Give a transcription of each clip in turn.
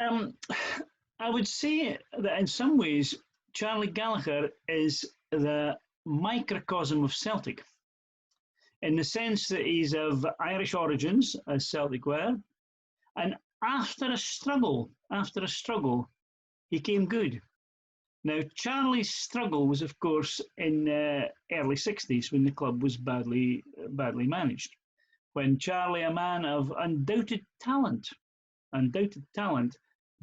Um, I would say that in some ways, Charlie Gallagher is the microcosm of Celtic, in the sense that he's of Irish origins, as Celtic were, and after a struggle, he came good. Now, Charlie's struggle was, of course, in early 60s when the club was badly managed. When Charlie, a man of undoubted talent,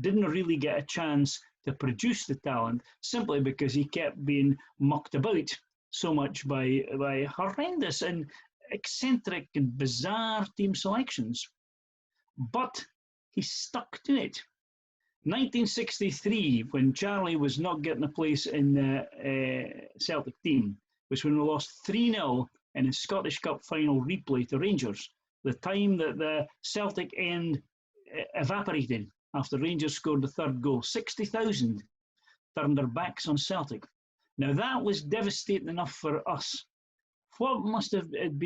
didn't really get a chance to produce the talent simply because he kept being mucked about so much by horrendous and eccentric and bizarre team selections. But he stuck to it. 1963, when Charlie was not getting a place in the Celtic team, was when we lost 3-0 in a Scottish Cup final replay to Rangers, the time that the Celtic end evaporated after Rangers scored the third goal. 60,000 turned their backs on Celtic. Now that was devastating enough for us. What must it have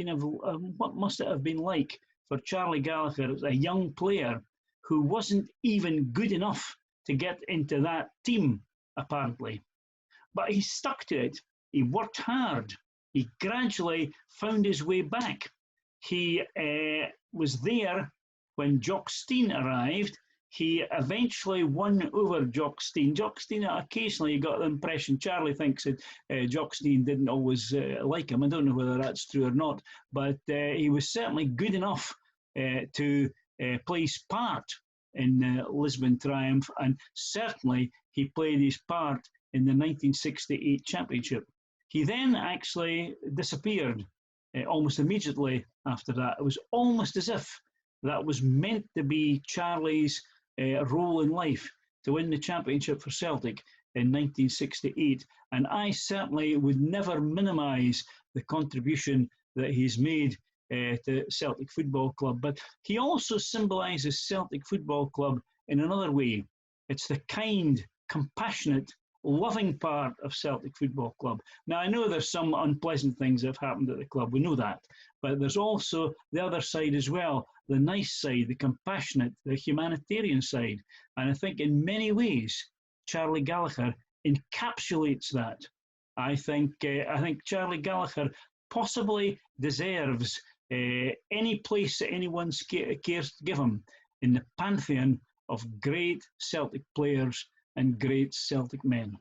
been like for Charlie Gallagher as a young player who wasn't even good enough to get into that team, apparently? But he stuck to it. He worked hard. He gradually found his way back. He was there when Jock Stein arrived. He eventually won over Jock Stein. Jock Stein occasionally got the impression, Charlie thinks that Jock Stein didn't always like him. I don't know whether that's true or not, but he was certainly good enough to play his part in the Lisbon triumph, and certainly he played his part in the 1968 championship. He then actually disappeared almost immediately after that. It was almost as if that was meant to be Charlie's role in life, to win the championship for Celtic in 1968. And I certainly would never minimise the contribution that he's made to Celtic Football Club. But he also symbolises Celtic Football Club in another way. It's the kind, compassionate, loving part of Celtic Football Club. Now, I know there's some unpleasant things that have happened at the club. We know that. But there's also the other side as well, the nice side, the compassionate, the humanitarian side. And I think in many ways, Charlie Gallagher encapsulates that. I think Charlie Gallagher possibly deserves any place that anyone cares to give him in the pantheon of great Celtic players and great Celtic men.